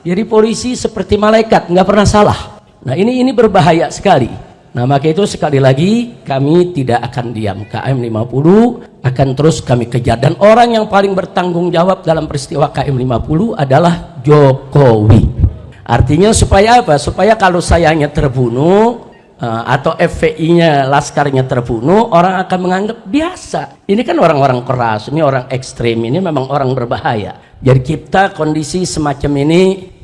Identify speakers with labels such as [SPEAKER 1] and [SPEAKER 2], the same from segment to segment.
[SPEAKER 1] Jadi polisi seperti malaikat, nggak pernah salah. Nah ini berbahaya sekali. Nah maka itu sekali lagi kami tidak akan diam. KM 50 akan terus kami kejar. Dan orang yang paling bertanggung jawab dalam peristiwa KM 50 adalah Jokowi. Artinya supaya apa? Supaya kalau sayanya terbunuh atau FPI-nya, laskarnya terbunuh, orang akan menganggap biasa. Ini kan orang-orang keras, ini orang ekstrim, ini memang orang berbahaya. Jadi kita kondisi semacam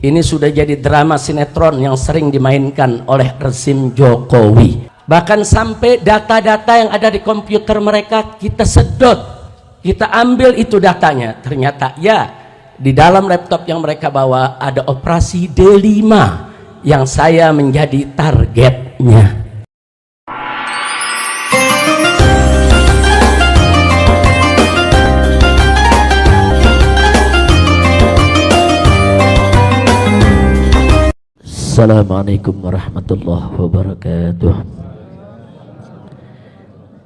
[SPEAKER 1] ini sudah jadi drama sinetron yang sering dimainkan oleh rezim Jokowi. Bahkan sampai data-data yang ada di komputer mereka kita sedot, kita ambil itu datanya. Ternyata ya, di dalam laptop yang mereka bawa ada operasi D5 yang saya menjadi targetnya. Assalamualaikum warahmatullahi wabarakatuh.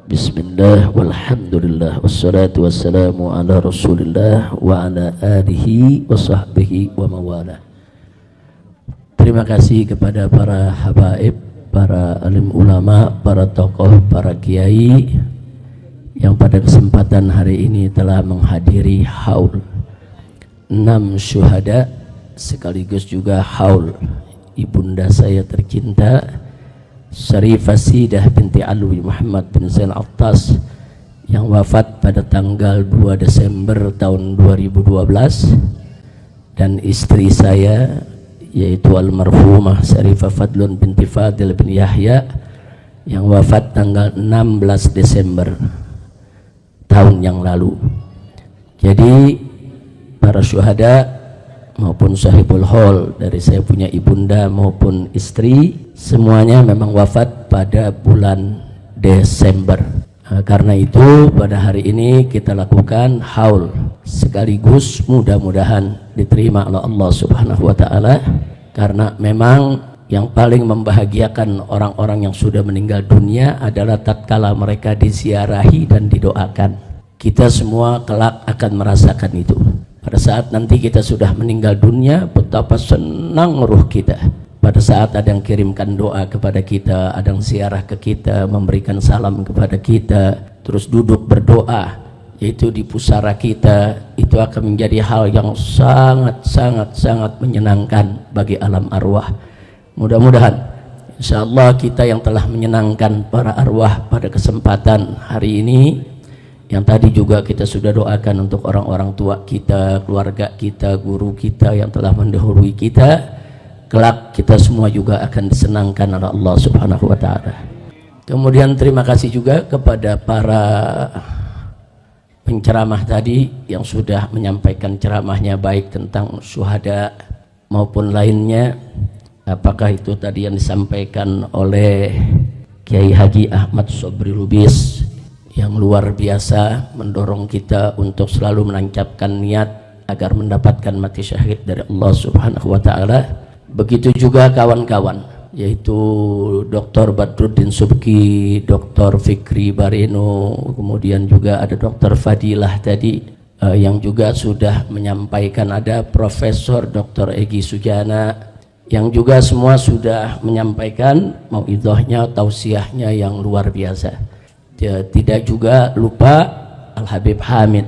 [SPEAKER 1] Bismillah walhamdulillah wassalatu wassalamu ala rasulillah wa ala alihi wa sahbihi wa mawala. Terima kasih kepada para habaib, para alim ulama, para tokoh, para kiai yang pada kesempatan hari ini telah menghadiri haul 6 syuhada sekaligus juga haul ibunda saya tercinta Syarifah Sidah binti Alwi Muhammad bin Zain Attas yang wafat pada tanggal 2 Desember tahun 2012, dan istri saya yaitu almarhumah Syarifah Fadlun binti Fadil bin Yahya yang wafat tanggal 16 Desember tahun yang lalu. Jadi para syuhada maupun sahibul hol dari saya punya ibunda maupun istri semuanya memang wafat pada bulan Desember. Karena itu pada hari ini kita lakukan haul sekaligus mudah-mudahan diterima oleh Allah Subhanahu wa taala, karena memang yang paling membahagiakan orang-orang yang sudah meninggal dunia adalah tatkala mereka diziarahi dan didoakan. Kita semua kelak akan merasakan itu. Pada saat nanti kita sudah meninggal dunia, betapa senang ruh kita. Pada saat ada yang kirimkan doa kepada kita, ada yang ziarah ke kita, memberikan salam kepada kita, terus duduk berdoa, yaitu di pusara kita, itu akan menjadi hal yang sangat menyenangkan bagi alam arwah. Mudah-mudahan insyaallah kita yang telah menyenangkan para arwah pada kesempatan hari ini, yang tadi juga kita sudah doakan untuk orang-orang tua kita, keluarga kita, guru kita yang telah mendahului kita, kelak kita semua juga akan disenangkan oleh Allah Subhanahu wa taala. Kemudian terima kasih juga kepada para penceramah tadi yang sudah menyampaikan ceramahnya, baik tentang syuhada maupun lainnya. Apakah itu tadi yang disampaikan oleh Kiai Haji Ahmad Sobri Lubis yang luar biasa mendorong kita untuk selalu menancapkan niat agar mendapatkan mati syahid dari Allah Subhanahu wa taala. Begitu juga kawan-kawan, yaitu Dr. Badruddin Subki, Dr. Fikri Bareno, kemudian juga ada Dr. Fadilah tadi yang juga sudah menyampaikan, ada Profesor Dr. Egi Sujana yang juga semua sudah menyampaikan mauidhahnya, tausiahnya yang luar biasa. Tidak juga lupa Al-Habib Hamid,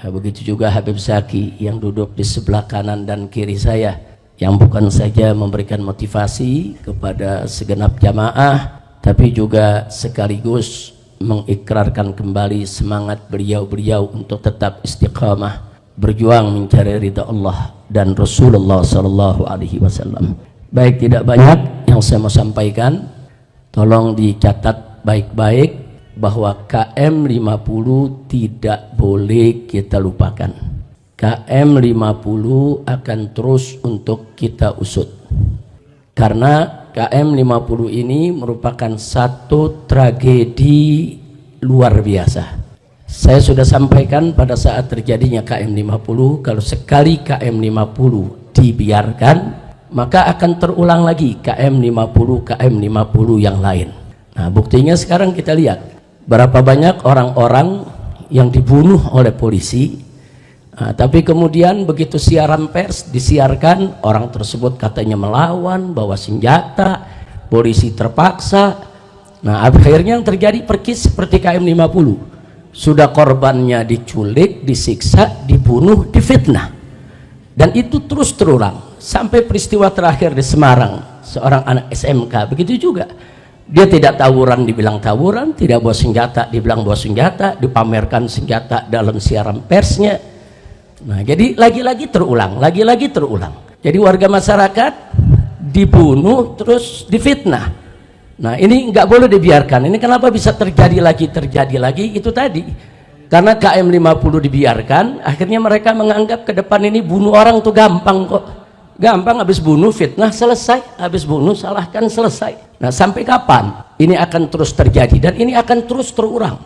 [SPEAKER 1] begitu juga Habib Zaki yang duduk di sebelah kanan dan kiri saya, yang bukan saja memberikan motivasi kepada segenap jamaah, tapi juga sekaligus mengikrarkan kembali semangat beliau-beliau untuk tetap istiqamah berjuang mencari ridha Allah dan Rasulullah sallallahu alaihi wasallam. Baik, tidak banyak yang saya mau sampaikan, tolong dicatat baik-baik bahwa KM 50 tidak boleh kita lupakan. KM 50 akan terus untuk kita usut, karena KM 50 ini merupakan satu tragedi luar biasa. Saya sudah sampaikan pada saat terjadinya KM 50, kalau sekali KM 50 dibiarkan, maka akan terulang lagi KM 50 yang lain. Nah, buktinya sekarang kita lihat berapa banyak orang-orang yang dibunuh oleh polisi Nah, tapi kemudian begitu siaran pers disiarkan, orang tersebut katanya melawan, bawa senjata, polisi terpaksa. Nah, akhirnya yang terjadi persis seperti KM50. Sudah korbannya diculik, disiksa, dibunuh, difitnah. Dan itu terus terulang sampai peristiwa terakhir di Semarang, seorang anak SMK begitu juga. Dia tidak tawuran dibilang tawuran, tidak bawa senjata dibilang bawa senjata, dipamerkan senjata dalam siaran persnya. Nah, jadi lagi-lagi terulang, lagi-lagi terulang. Jadi warga masyarakat dibunuh terus difitnah. Nah, ini nggak boleh dibiarkan. Ini kenapa bisa terjadi lagi itu tadi. Karena KM50 dibiarkan, akhirnya mereka menganggap ke depan ini bunuh orang tuh gampang kok. Gampang, habis bunuh fitnah selesai, habis bunuh salahkan selesai. Nah, sampai kapan ini akan terus terjadi dan ini akan terus terulang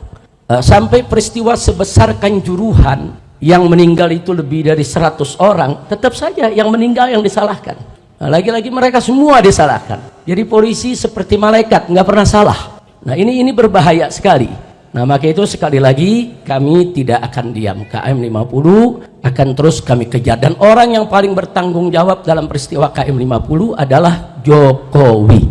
[SPEAKER 1] sampai peristiwa sebesar Kanjuruhan yang meninggal itu lebih dari 100 orang, tetap saja yang meninggal yang disalahkan. Nah, lagi-lagi mereka semua disalahkan. Jadi polisi seperti malaikat, nggak pernah salah. Nah, ini berbahaya sekali. Nah, maka itu sekali lagi kami tidak akan diam. KM50 akan terus kami kejar, dan orang yang paling bertanggung jawab dalam peristiwa KM50 adalah Jokowi.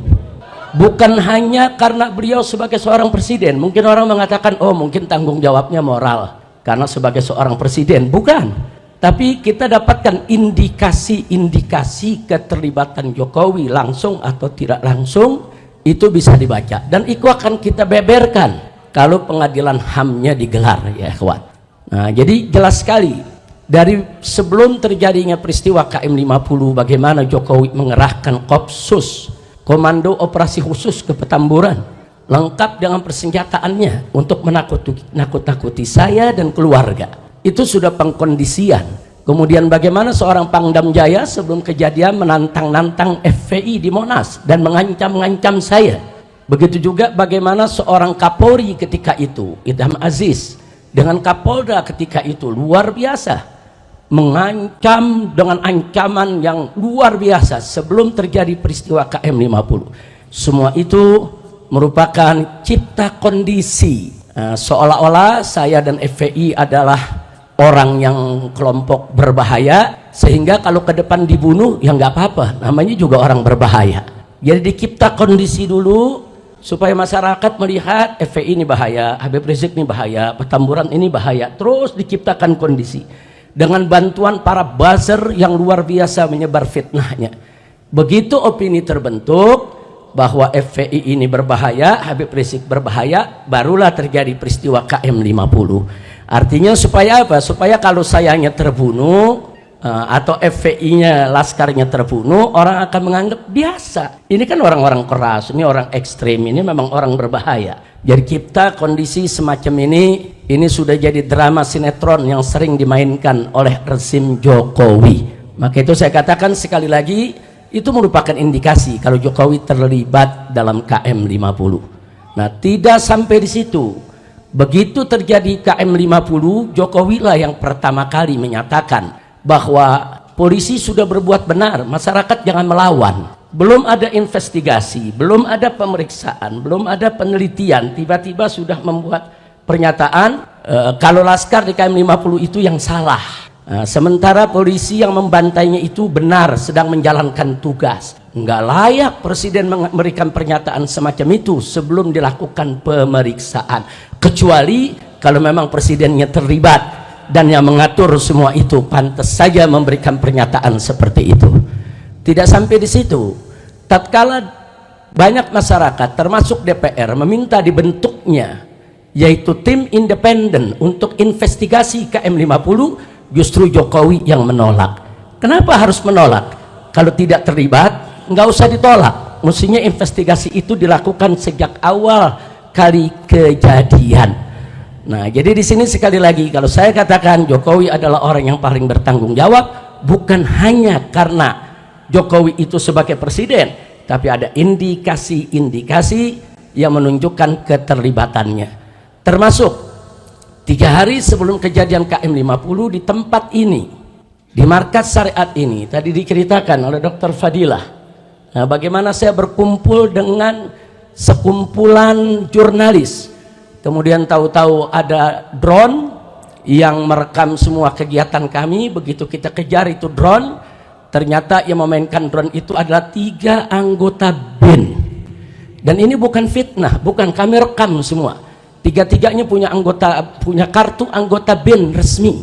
[SPEAKER 1] Bukan hanya karena beliau sebagai seorang presiden. Mungkin orang mengatakan, oh mungkin tanggung jawabnya moral karena sebagai seorang presiden. Bukan. Tapi kita dapatkan indikasi-indikasi keterlibatan Jokowi langsung atau tidak langsung, itu bisa dibaca. Dan itu akan kita beberkan kalau pengadilan HAM-nya digelar, ya kawan. Nah, jadi jelas sekali dari sebelum terjadinya peristiwa KM50 bagaimana Jokowi mengerahkan Kopsus, Komando Operasi Khusus ke Petamburan, lengkap dengan persenjataannya untuk menakut-nakuti saya dan keluarga. Itu sudah pengkondisian. Kemudian bagaimana seorang Pangdam Jaya sebelum kejadian menantang-nantang FPI di Monas dan mengancam-ngancam saya. Begitu juga bagaimana seorang Kapolri ketika itu, Idham Aziz, dengan Kapolda ketika itu luar biasa, mengancam dengan ancaman yang luar biasa sebelum terjadi peristiwa KM50. Semua itu merupakan cipta kondisi, seolah-olah saya dan FPI adalah orang yang kelompok berbahaya, sehingga kalau ke depan dibunuh ya nggak apa-apa, namanya juga orang berbahaya. Jadi dicipta kondisi dulu supaya masyarakat melihat FPI ini bahaya, Habib Rizik ini bahaya, Petamburan ini bahaya. Terus diciptakan kondisi dengan bantuan para buzzer yang luar biasa menyebar fitnahnya. Begitu opini terbentuk bahwa FPI ini berbahaya, Habib Rizik berbahaya, barulah terjadi peristiwa KM50. Artinya supaya apa? Supaya kalau sayanya terbunuh atau FPI-nya, laskarnya terbunuh, orang akan menganggap biasa. Ini kan orang-orang keras, ini orang ekstrim, ini memang orang berbahaya. Jadi kita kondisi semacam ini sudah jadi drama sinetron yang sering dimainkan oleh rezim Jokowi. Maka itu saya katakan sekali lagi, itu merupakan indikasi kalau Jokowi terlibat dalam KM50. Nah, tidak sampai di situ. Begitu terjadi KM50, Jokowi lah yang pertama kali menyatakan bahwa polisi sudah berbuat benar, masyarakat jangan melawan. Belum ada investigasi, belum ada pemeriksaan, belum ada penelitian, tiba-tiba sudah membuat pernyataan kalau laskar di KM50 itu yang salah. Sementara polisi yang membantainya itu benar, sedang menjalankan tugas. Nggak layak presiden memberikan pernyataan semacam itu sebelum dilakukan pemeriksaan, kecuali kalau memang presidennya terlibat dan yang mengatur semua itu, pantas saja memberikan pernyataan seperti itu. Tidak sampai di situ, tatkala banyak masyarakat termasuk DPR meminta dibentuknya yaitu tim independen untuk investigasi KM50, justru Jokowi yang menolak. Kenapa harus menolak? Kalau tidak terlibat nggak usah ditolak, mestinya investigasi itu dilakukan sejak awal kali kejadian. Nah, jadi di sini sekali lagi kalau saya katakan Jokowi adalah orang yang paling bertanggung jawab, bukan hanya karena Jokowi itu sebagai presiden, tapi ada indikasi-indikasi yang menunjukkan keterlibatannya. Termasuk 3 hari sebelum kejadian KM50 di tempat ini, di markas syariat ini, tadi diceritakan oleh Dr. Fadilah. Nah, bagaimana saya berkumpul dengan sekumpulan jurnalis. Kemudian tahu-tahu ada drone yang merekam semua kegiatan kami. Begitu kita kejar itu drone, ternyata yang memainkan drone itu adalah 3 anggota BIN. Dan ini bukan fitnah, bukan, kami rekam semua. 3-tiganya punya kartu anggota BIN resmi.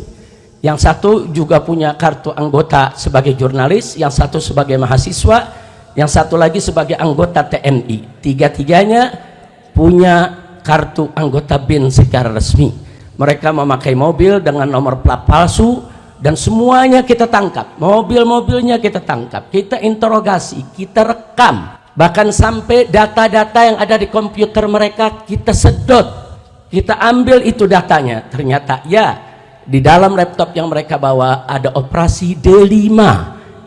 [SPEAKER 1] Yang satu juga punya kartu anggota sebagai jurnalis, yang satu sebagai mahasiswa, yang satu lagi sebagai anggota TNI. 3-tiganya punya kartu anggota BIN secara resmi. Mereka memakai mobil dengan nomor plat palsu, dan semuanya kita tangkap. Mobil-mobilnya kita tangkap, kita interogasi, kita rekam. Bahkan sampai data-data yang ada di komputer mereka kita sedot, kita ambil itu datanya. Ternyata ya, di dalam laptop yang mereka bawa ada operasi D5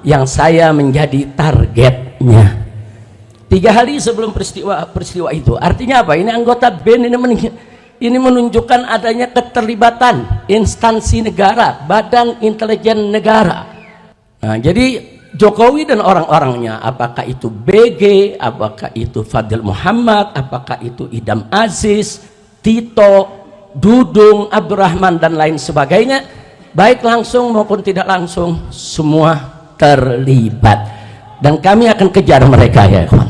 [SPEAKER 1] yang saya menjadi targetnya. 3 hari sebelum peristiwa itu. Artinya apa? Ini anggota BIN ini menunjukkan adanya keterlibatan instansi negara, badan intelijen negara. Nah, jadi Jokowi dan orang-orangnya, apakah itu BG, apakah itu Fadil Muhammad, apakah itu Idam Aziz, Tito, Dudung, Abdurrahman dan lain sebagainya, baik langsung maupun tidak langsung, semua terlibat. Dan kami akan kejar mereka ya kawan,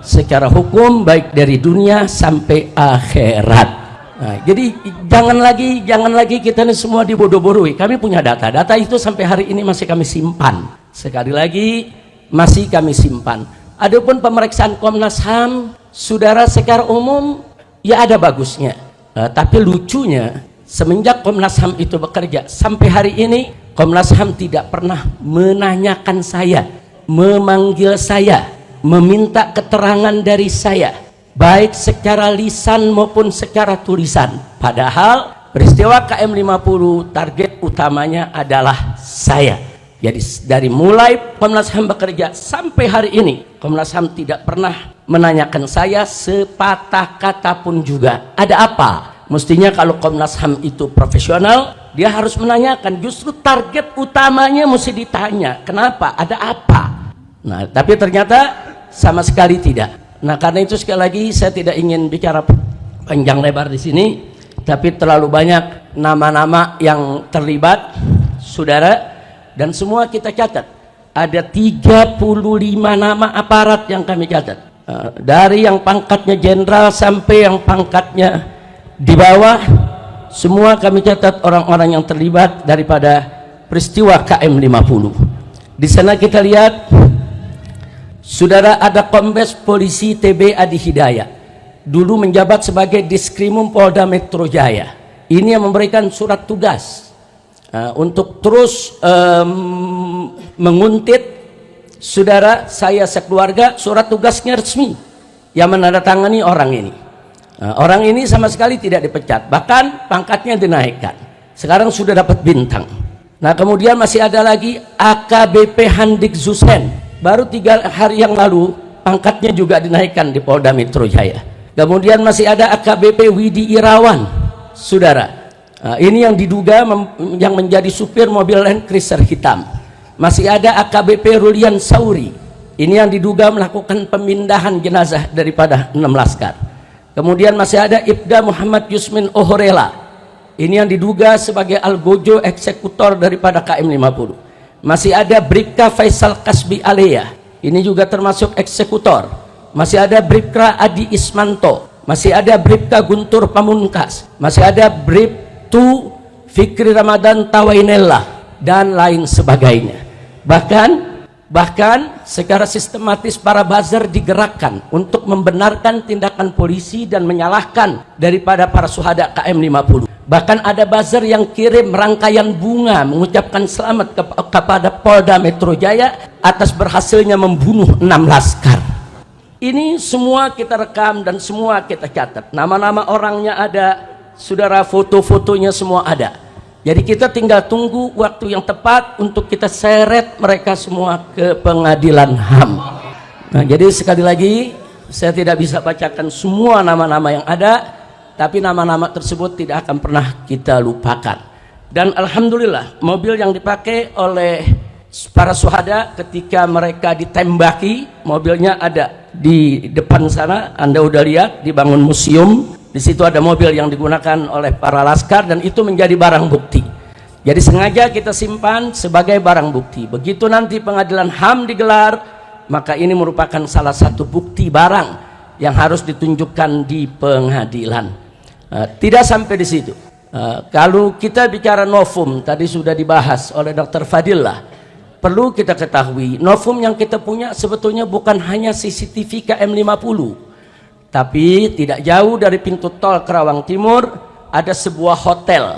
[SPEAKER 1] secara hukum, baik dari dunia sampai akhirat. Nah, jadi jangan lagi kita ini semua dibodoh-bodohi. Kami punya data itu sampai hari ini masih kami simpan. Sekali lagi masih kami simpan. Adapun pemeriksaan Komnas HAM, saudara, secara umum ya ada bagusnya. Tapi lucunya, semenjak Komnas HAM itu bekerja sampai hari ini, Komnas HAM tidak pernah menanyakan saya, memanggil saya, meminta keterangan dari saya, baik secara lisan maupun secara tulisan. Padahal peristiwa KM50 target utamanya adalah saya. Jadi dari mulai Komnas HAM bekerja sampai hari ini, Komnas HAM tidak pernah menanyakan saya sepatah kata pun juga. Ada apa? Mestinya kalau Komnas HAM itu profesional, dia harus menanyakan. Justru target utamanya mesti ditanya. Kenapa? Ada apa? Nah, tapi ternyata sama sekali tidak. Nah, karena itu sekali lagi saya tidak ingin bicara panjang lebar di sini, tapi terlalu banyak nama-nama yang terlibat, saudara, dan semua kita catat. Ada 35 nama aparat yang kami catat. Dari yang pangkatnya jenderal sampai yang pangkatnya di bawah, semua kami catat orang-orang yang terlibat daripada peristiwa KM50. Di sana kita lihat, saudara, ada Kombes Polisi TB Adi Hidayat, dulu menjabat sebagai Diskrimum Polda Metro Jaya. Ini yang memberikan surat tugas untuk terus menguntit saudara saya sekeluarga. Surat tugasnya resmi yang menandatangani orang ini. Orang ini sama sekali tidak dipecat, bahkan pangkatnya dinaikkan. Sekarang sudah dapat bintang. Nah, kemudian masih ada lagi AKBP Handik Zusen, baru 3 hari yang lalu pangkatnya juga dinaikkan di Polda Metro Jaya. Kemudian masih ada AKBP Widi Irawan, saudara. Ini yang diduga yang menjadi supir mobil Land Cruiser hitam. Masih ada AKBP Rulian Sauri, ini yang diduga melakukan pemindahan jenazah daripada 6 laskar. Kemudian masih ada Ibda Muhammad Yusmin Ohorela, ini yang diduga sebagai algojo eksekutor daripada KM50. Masih ada Bribka Faisal Kasbi Alea, ini juga termasuk eksekutor. Masih ada Bribka Adi Ismanto, masih ada Bribka Guntur Pamungkas, masih ada Bribtu Fikri Ramadan Tawainella, dan lain sebagainya. Bahkan secara sistematis para buzzer digerakkan untuk membenarkan tindakan polisi dan menyalahkan daripada para syuhada KM50. Bahkan ada buzzer yang kirim rangkaian bunga mengucapkan selamat kepada Polda Metro Jaya atas berhasilnya membunuh 6 laskar. Ini semua kita rekam dan semua kita catat. Nama-nama orangnya ada, saudara, foto-fotonya semua ada. Jadi kita tinggal tunggu waktu yang tepat untuk kita seret mereka semua ke pengadilan HAM. Nah, jadi sekali lagi saya tidak bisa bacakan semua nama-nama yang ada, tapi nama-nama tersebut tidak akan pernah kita lupakan. Dan alhamdulillah, mobil yang dipakai oleh para syuhada ketika mereka ditembaki, mobilnya ada di depan sana, Anda udah lihat, dibangun museum Di situ ada mobil yang digunakan oleh para laskar dan itu menjadi barang bukti. Jadi sengaja kita simpan sebagai barang bukti. Begitu nanti pengadilan HAM digelar, maka ini merupakan salah satu bukti barang yang harus ditunjukkan di pengadilan. Tidak sampai di situ. Kalau kita bicara novum, tadi sudah dibahas oleh Dr. Fadillah. Perlu kita ketahui, novum yang kita punya sebetulnya bukan hanya CCTV KM50. Tapi tidak jauh dari pintu tol Kerawang Timur ada sebuah hotel,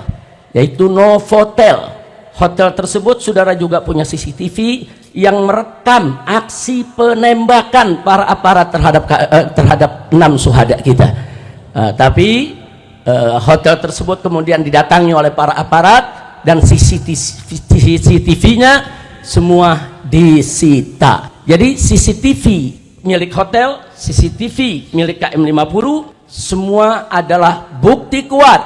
[SPEAKER 1] yaitu Novotel. Hotel tersebut saudara juga punya CCTV yang merekam aksi penembakan para aparat terhadap 6 syuhada kita. Tapi hotel tersebut kemudian didatangi oleh para aparat dan CCTV-nya semua disita. Jadi CCTV milik hotel, CCTV milik KM50 semua adalah bukti kuat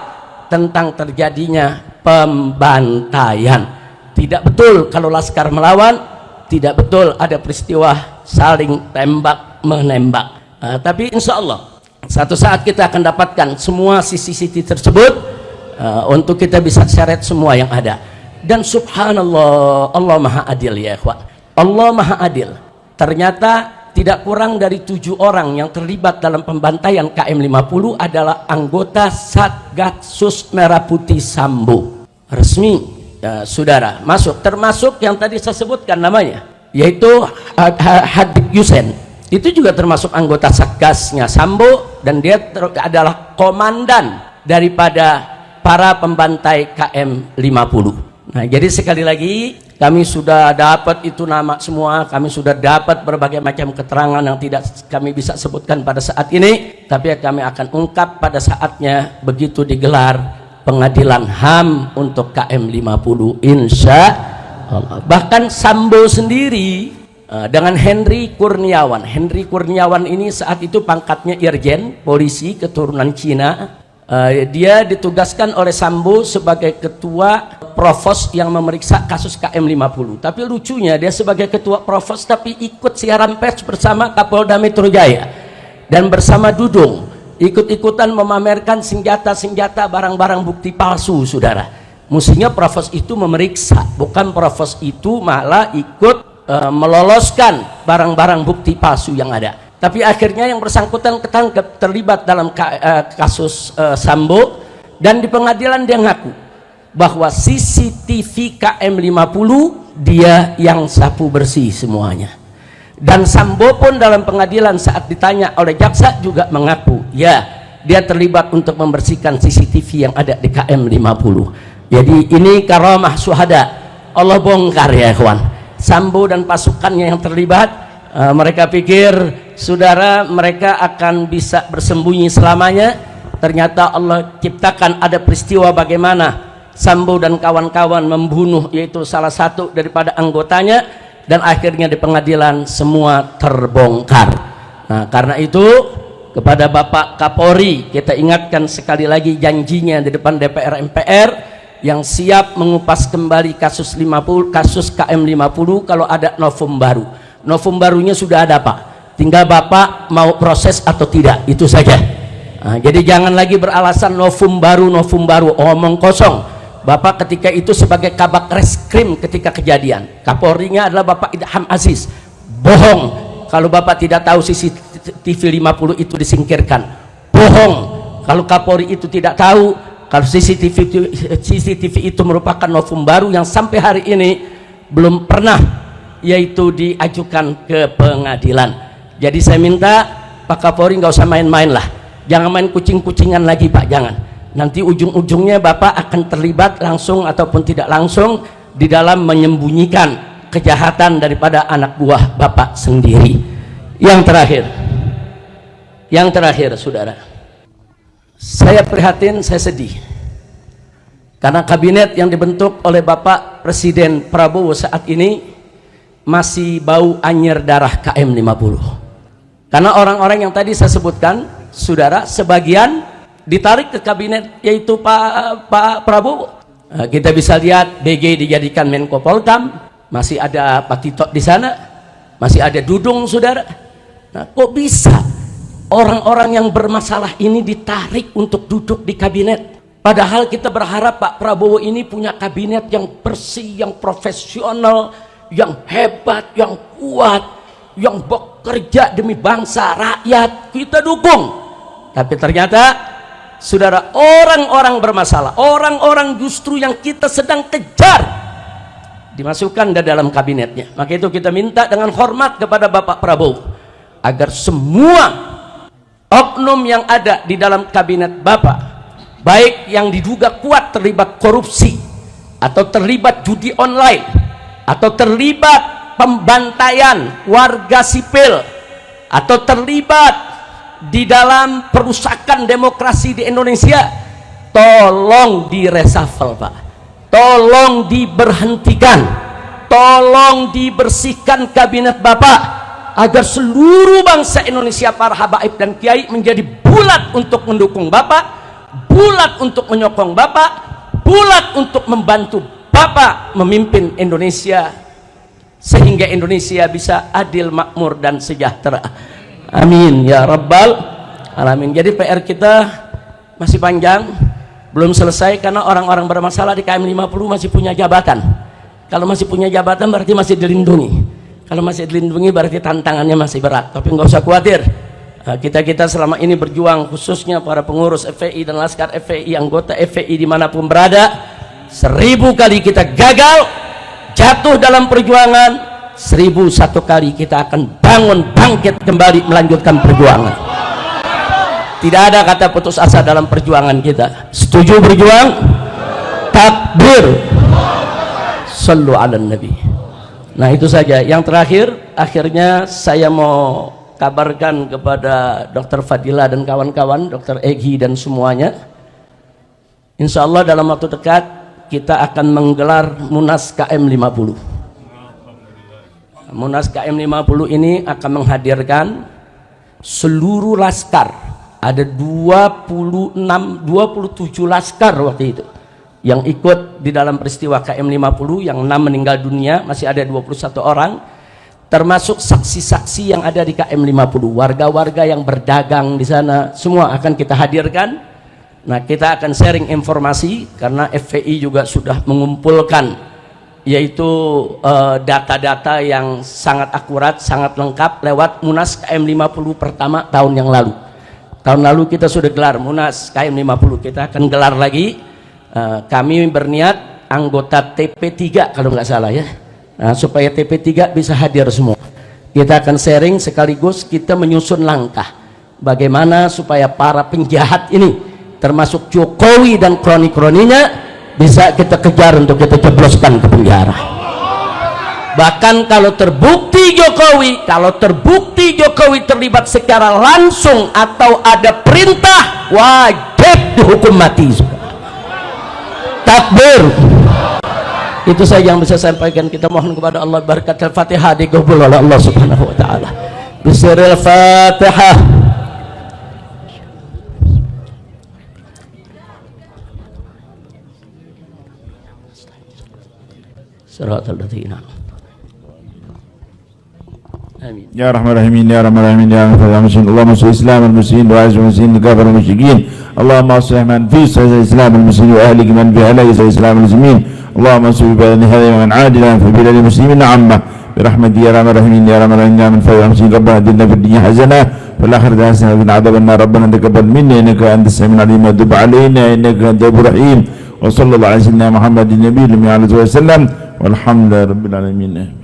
[SPEAKER 1] tentang terjadinya pembantaian. Tidak betul kalau laskar melawan, tidak betul ada peristiwa saling tembak menembak. Tapi insya Allah satu saat kita akan dapatkan semua CCTV tersebut untuk kita bisa seret semua yang ada. Dan subhanallah, Allah maha adil ya ikhwan. Allah maha adil. Ternyata tidak kurang dari 7 orang yang terlibat dalam pembantaian KM50 adalah anggota Satgasus Merah Putih Sambo. Resmi saudara masuk, termasuk yang tadi saya sebutkan namanya, yaitu Habib Yusen. Itu juga termasuk anggota Satgasnya Sambo dan dia adalah komandan daripada para pembantai KM50. Nah, jadi sekali lagi kami sudah dapat itu nama semua, kami sudah dapat berbagai macam keterangan yang tidak kami bisa sebutkan pada saat ini, tapi kami akan ungkap pada saatnya begitu digelar pengadilan HAM untuk KM50 insya Allah. Bahkan Sambo sendiri dengan Henry Kurniawan. Henry Kurniawan ini saat itu pangkatnya Irjen polisi keturunan Cina. Dia ditugaskan oleh Sambo sebagai ketua provos yang memeriksa kasus KM50. Tapi lucunya dia sebagai ketua provos tapi ikut siaran pers bersama Kapolda Metro Jaya dan bersama Dudung ikut-ikutan memamerkan senjata-senjata barang-barang bukti palsu saudara. Mestinya provos itu memeriksa, bukan provos itu malah ikut meloloskan barang-barang bukti palsu yang ada. Tapi akhirnya yang bersangkutan ketangkep terlibat dalam kasus Sambo dan di pengadilan dia ngaku bahwa CCTV KM50 dia yang sapu bersih semuanya. Dan Sambo pun dalam pengadilan saat ditanya oleh jaksa juga mengaku ya dia terlibat untuk membersihkan CCTV yang ada di KM50. Jadi ini karamah syuhada, Allah bongkar ya kawan. Sambo dan pasukannya yang terlibat mereka pikir saudara mereka akan bisa bersembunyi selamanya. Ternyata Allah ciptakan ada peristiwa bagaimana Sambo dan kawan-kawan membunuh yaitu salah satu daripada anggotanya dan akhirnya di pengadilan semua terbongkar. Nah, karena itu kepada Bapak Kapolri kita ingatkan sekali lagi janjinya di depan DPR MPR yang siap mengupas kembali kasus KM50 kalau ada novum baru. Novum barunya sudah ada Pak, tinggal Bapak mau proses atau tidak, itu saja. Nah, jadi jangan lagi beralasan novum baru omong kosong. Bapak ketika itu sebagai kabak reskrim ketika kejadian, Kapolrinya adalah Bapak Idham Aziz, bohong kalau Bapak tidak tahu CCTV 50 itu disingkirkan, bohong kalau Kapolri itu tidak tahu kalau CCTV itu merupakan novum baru yang sampai hari ini belum pernah yaitu diajukan ke pengadilan. Jadi saya minta Pak Kapolri nggak usah main-main lah, jangan main kucing-kucingan lagi Pak, jangan. Nanti ujung-ujungnya Bapak akan terlibat langsung ataupun tidak langsung di dalam menyembunyikan kejahatan daripada anak buah Bapak sendiri. Yang terakhir saudara, saya prihatin, saya sedih karena kabinet yang dibentuk oleh Bapak Presiden Prabowo saat ini masih bau anyer darah KM50. Karena orang-orang yang tadi saya sebutkan saudara sebagian ditarik ke kabinet yaitu Pak Prabowo. Kita bisa lihat BG dijadikan Menko Polkam, masih ada Pak Tito di sana, masih ada Dudung saudara. Nah, kok bisa orang-orang yang bermasalah ini ditarik untuk duduk di kabinet. Padahal kita berharap Pak Prabowo ini punya kabinet yang bersih, yang profesional, yang hebat, yang kuat, yang bekerja demi bangsa, rakyat. Kita dukung. Tapi ternyata, saudara, orang-orang bermasalah, orang-orang justru yang kita sedang kejar, dimasukkan ke dalam kabinetnya. Maka itu kita minta dengan hormat kepada Bapak Prabowo, agar semua oknum yang ada di dalam kabinet Bapak, baik yang diduga kuat terlibat korupsi, atau terlibat judi online, atau terlibat pembantaian warga sipil, atau terlibat di dalam perusakan demokrasi di Indonesia, tolong diresafel Pak, tolong diberhentikan, tolong dibersihkan kabinet Bapak, agar seluruh bangsa Indonesia, para habaib dan kiai menjadi bulat untuk mendukung Bapak, bulat untuk menyokong Bapak, bulat untuk membantu Bapak memimpin Indonesia, sehingga Indonesia bisa adil, makmur, dan sejahtera. Amin ya rabbal alamin. Jadi PR kita masih panjang, belum selesai, karena orang-orang bermasalah di KM 50 masih punya jabatan. Kalau masih punya jabatan berarti masih dilindungi. Kalau masih dilindungi berarti tantangannya masih berat. Tapi nggak usah khawatir. Kita selama ini berjuang, khususnya para pengurus FPI dan laskar FPI, anggota FPI dimanapun berada, 1000 kali kita gagal, jatuh dalam perjuangan, 1001 kali kita akan bangun, bangkit kembali, melanjutkan perjuangan. Tidak ada kata putus asa dalam perjuangan kita. Setuju berjuang? Takbir. Sallu ala nabi. Nah itu saja. Yang terakhir, akhirnya saya mau kabarkan kepada Dr. Fadila dan kawan-kawan, Dr. Egi dan semuanya, insya Allah dalam waktu dekat kita akan menggelar Munas KM 50. Munas KM 50 ini akan menghadirkan seluruh laskar. Ada 27 laskar waktu itu yang ikut di dalam peristiwa KM 50, yang 6 meninggal dunia, masih ada 21 orang, termasuk saksi-saksi yang ada di KM 50, warga-warga yang berdagang di sana, semua akan kita hadirkan. Nah, kita akan sharing informasi, karena FPI juga sudah mengumpulkan, yaitu data-data yang sangat akurat, sangat lengkap lewat Munas KM 50 pertama tahun yang lalu. Tahun lalu kita sudah gelar Munas KM 50, kita akan gelar lagi. Kami berniat anggota TP3 kalau nggak salah ya. Nah, supaya TP3 bisa hadir semua. Kita akan sharing sekaligus kita menyusun langkah bagaimana supaya para penjahat ini, termasuk Jokowi dan kroni-kroninya, bisa kita kejar untuk kita jebloskan ke penjara. Bahkan kalau terbukti Jokowi terlibat secara langsung atau ada perintah, wajib dihukum mati. Takbir. Itu saja yang bisa saya sampaikan. Kita mohon kepada Allah berkat Al-Fatihah dikabul oleh Allah Subhanahu wa taala. Bismillahil Fatihah. Shiratal ladzina. Amin. Ya Rahman Rahimin, Ya Rahman Rahimin, Ya Rahman Rahimin. Allahumma salli Islam al-muslimin wa azza al-muslimin kafir al-musyrikin. Allahumma aslih man fi Islam al-muslimin wa ahlik man fi ahli Islam al-muslimin. اللهم انصر بلاد هذا ومن عادنا في بلاد المسلمين عامه برحمتك يا ارحم الراحمين يا رب العالمين من فضل المسلمين ربنا اتنا في الدنيا حسنه وفي الاخره حسنه وقنا عذاب النار ربنا تقبل منا انك انت السميع العليم وتب علينا انك انت التواب الرحيم وصلى الله على سيدنا محمد النبي وعلى اله وسلم والحمد لله رب العالمين.